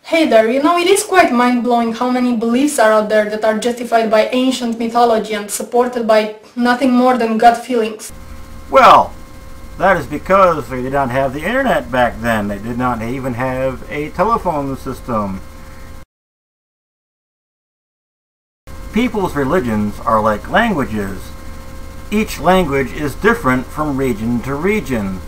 Hey there, it is quite mind-blowing how many beliefs are out there that are justified by ancient mythology and supported by nothing more than gut feelings. Well, that is because they did not have the internet back then. They did not even have a telephone system. People's religions are like languages. Each language is different from region to region.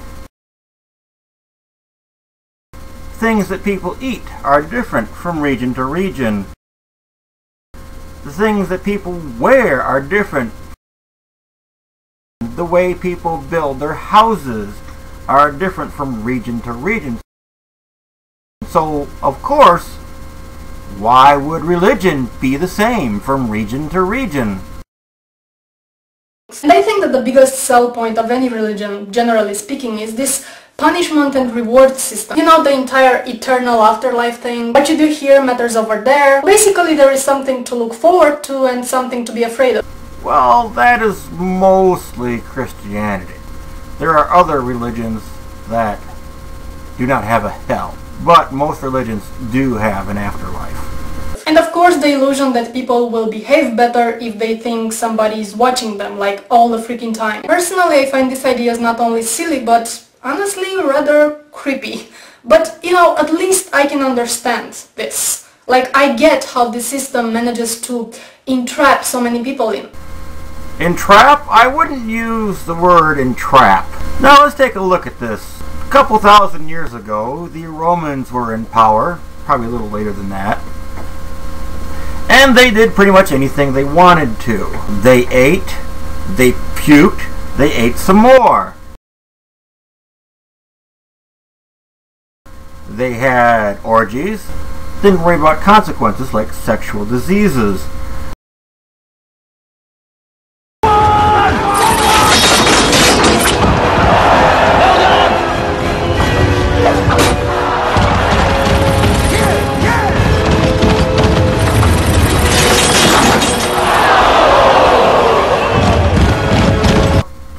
Things that people eat are different from region to region. The things that people wear are different. The way people build their houses are different from region to region. So, of course, why would religion be the same from region to region? And I think that the biggest sell point of any religion, generally speaking, is this punishment and reward system. The entire eternal afterlife thing. What you do here matters over there. Basically, there is something to look forward to and something to be afraid of. Well, that is mostly Christianity. There are other religions that do not have a hell, but most religions do have an afterlife. And of course the illusion that people will behave better if they think somebody is watching them, like all the freaking time. Personally, I find these ideas not only silly, but honestly rather creepy. But, at least I can understand this. Like, I get how the system manages to entrap so many people in. Entrap? I wouldn't use the word entrap. Now let's take a look at this. A couple thousand years ago, the Romans were in power, probably a little later than that. And they did pretty much anything they wanted to. They ate, they puked, they ate some more. They had orgies, didn't worry about consequences like sexual diseases.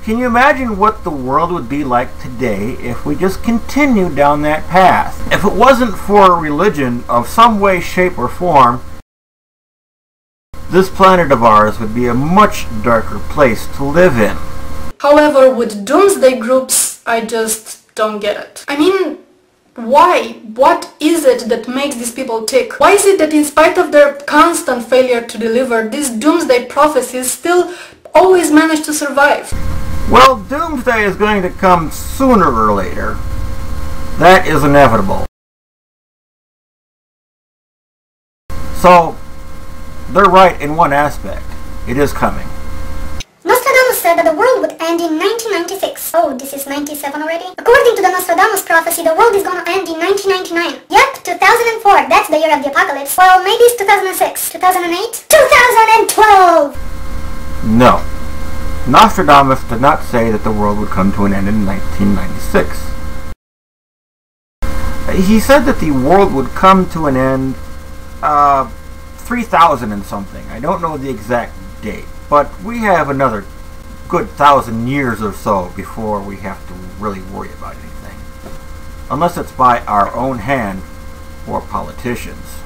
Can you imagine what the world would be like today if we just continued down that path? If it wasn't for religion of some way, shape, or form, this planet of ours would be a much darker place to live in. However, with doomsday groups, I just don't get it. I mean, why? What is it that makes these people tick? Why is it that in spite of their constant failure to deliver, these doomsday prophecies still always manage to survive? Well, doomsday is going to come sooner or later. That is inevitable. So, they're right in one aspect. It is coming. Nostradamus said that the world would end in 1996. Oh, this is 97 already? According to the Nostradamus prophecy, the world is gonna end in 1999. Yep, 2004, that's the year of the apocalypse. Well, maybe it's 2006, 2008, 2012! No. Nostradamus did not say that the world would come to an end in 1996. He said that the world would come to an end 3000 and something. I don't know the exact date, but we have another good 1,000 years or so before we have to really worry about anything. Unless it's by our own hand or politicians.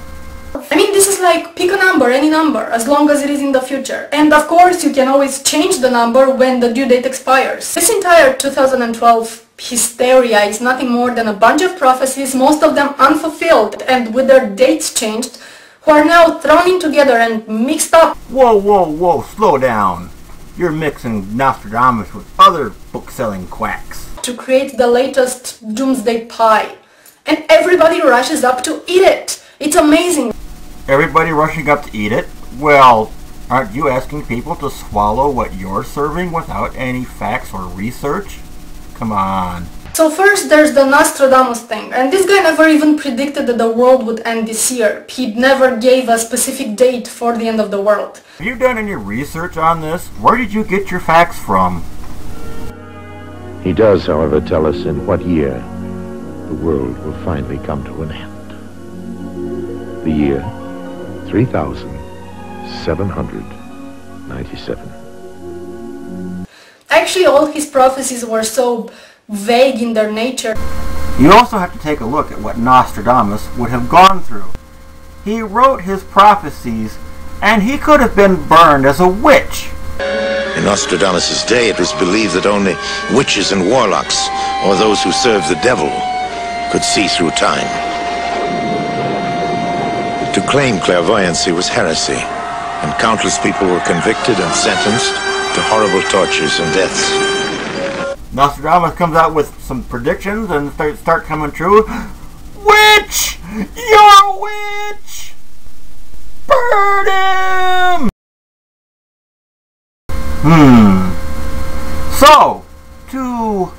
I mean, this is like, pick a number, any number, as long as it is in the future. And of course, you can always change the number when the due date expires. This entire 2012 hysteria is nothing more than a bunch of prophecies, most of them unfulfilled and with their dates changed, who are now thrown in together and mixed up. Whoa, whoa, whoa, slow down. You're mixing Nostradamus with other book-selling quacks. To create the latest doomsday pie. And everybody rushes up to eat it. It's amazing. Everybody rushing up to eat it? Well, aren't you asking people to swallow what you're serving without any facts or research? Come on. So first there's the Nostradamus thing, and this guy never even predicted that the world would end this year. He never gave a specific date for the end of the world. Have you done any research on this? Where did you get your facts from? He does, however, tell us in what year the world will finally come to an end. The year 3797. Actually, all his prophecies were so vague in their nature. You also have to take a look at what Nostradamus would have gone through. He wrote his prophecies, and he could have been burned as a witch. In Nostradamus' day, it was believed that only witches and warlocks, or those who served the devil, could see through time. To claim clairvoyancy was heresy, and countless people were convicted and sentenced to horrible tortures and deaths. Nostradamus comes out with some predictions and start coming true. Witch! You're a witch! Burn him! So, to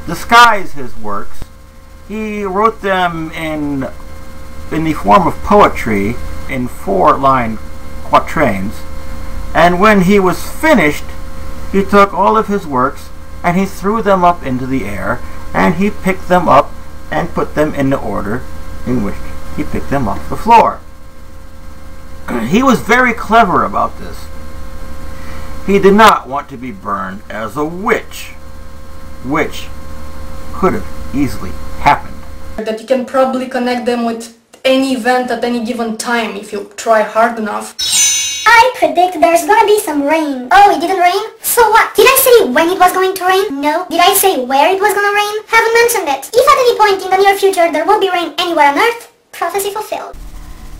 disguise his works, he wrote them in the form of poetry in 4-line quatrains, and when he was finished, he took all of his works and he threw them up into the air, and he picked them up and put them in the order in which he picked them off the floor. He was very clever about this. He did not want to be burned as a witch, which could have easily happened. That you can probably connect them with any event at any given time if you try hard enough. I predict there's gonna be some rain. Oh, it didn't rain? So what? Did I say when it was going to rain? No. Did I say where it was gonna rain? Haven't mentioned it. If at any point in the near future there will be rain anywhere on Earth, prophecy fulfilled.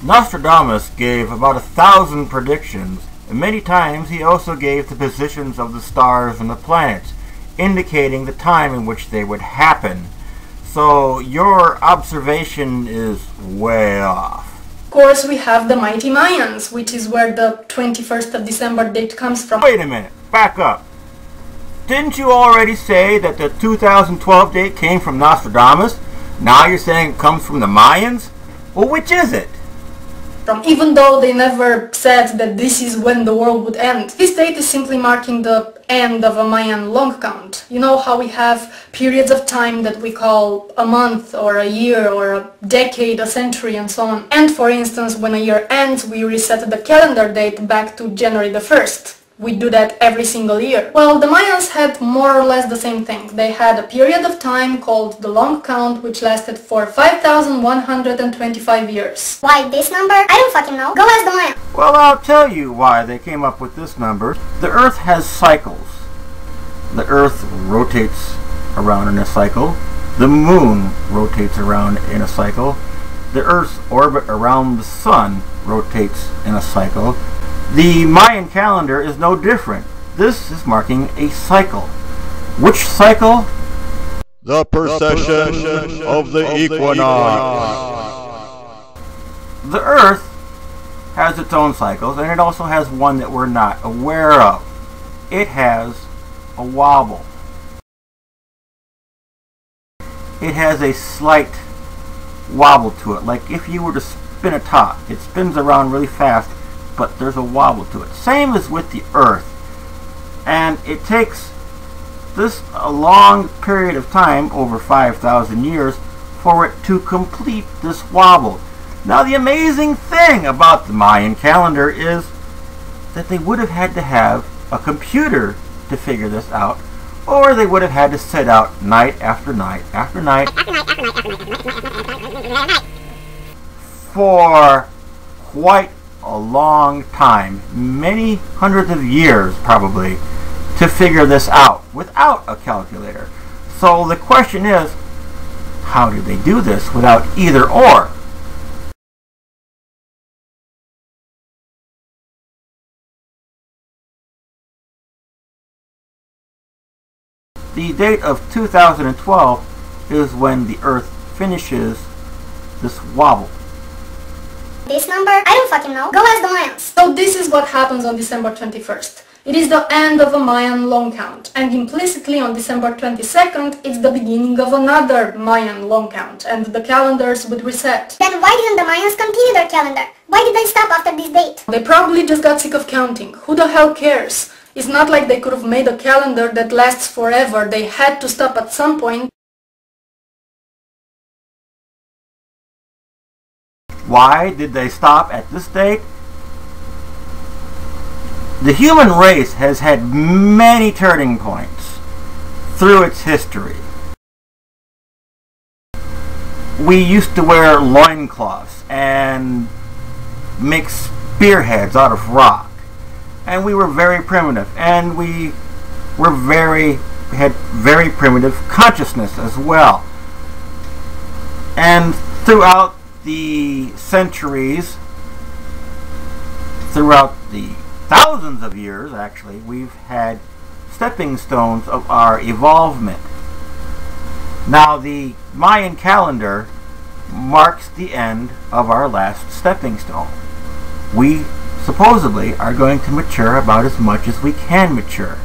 Nostradamus gave about 1,000 predictions, and many times he also gave the positions of the stars and the planets, indicating the time in which they would happen. So your observation is way off. Of course, we have the mighty Mayans, which is where the 21st of December date comes from. Wait a minute, back up. Didn't you already say that the 2012 date came from Nostradamus? Now you're saying it comes from the Mayans? Well, which is it? Even though they never said that this is when the world would end. This date is simply marking the end of a Mayan long count. You know how we have periods of time that we call a month or a year or a decade, a century and so on. And for instance, when a year ends, we reset the calendar date back to January the 1st. We do that every single year. Well, the Mayans had more or less the same thing. They had a period of time called the long count, which lasted for 5,125 years. Why this number? I don't fucking know. Go ask the Mayan. Well, I'll tell you why they came up with this number. The Earth has cycles. The Earth rotates around in a cycle. The Moon rotates around in a cycle. The Earth's orbit around the Sun rotates in a cycle. The Mayan calendar is no different. This is marking a cycle. Which cycle? The precession of the equinox. The Earth has its own cycles, and it also has one that we're not aware of. It has a wobble. It has a slight wobble to it, like if you were to spin a top. It spins around really fast, but there's a wobble to it. Same as with the Earth. And it takes this a long period of time, over 5,000 years, for it to complete this wobble. Now the amazing thing about the Mayan calendar is that they would have had to have a computer to figure this out, or they would have had to sit out night after night after night for quite a long time, many hundreds of years probably, to figure this out without a calculator. So the question is, how did they do this without either or? The date of 2012 is when the Earth finishes this wobble. This number? I don't fucking know. Go ask the Mayans. So this is what happens on December 21st. It is the end of a Mayan long count, and implicitly on December 22nd, it's the beginning of another Mayan long count, and the calendars would reset. Then why didn't the Mayans continue their calendar? Why did they stop after this date? They probably just got sick of counting. Who the hell cares? It's not like they could have made a calendar that lasts forever. They had to stop at some point. Why did they stop at this date? The human race has had many turning points through its history. we used to wear loincloths and make spearheads out of rock. And we were very primitive. And we had very primitive consciousness as well. And throughout the centuries, throughout the thousands of years actually, we've had stepping stones of our evolvement. Now the Mayan calendar marks the end of our last stepping stone. We supposedly are going to mature about as much as we can mature.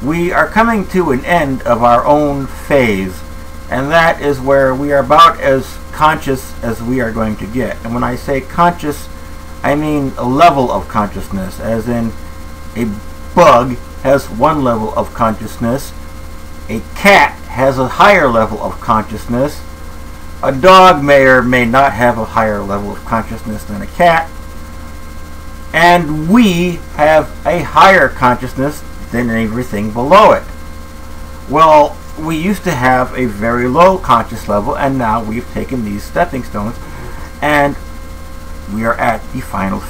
We are coming to an end of our own phase, and that is where we are about as conscious as we are going to get. And when I say conscious, I mean a level of consciousness, as in a bug has one level of consciousness, a cat has a higher level of consciousness, a dog may or may not have a higher level of consciousness than a cat, and we have a higher consciousness than everything below it. Well, we used to have a very low conscious level, and now we've taken these stepping stones and we are at the final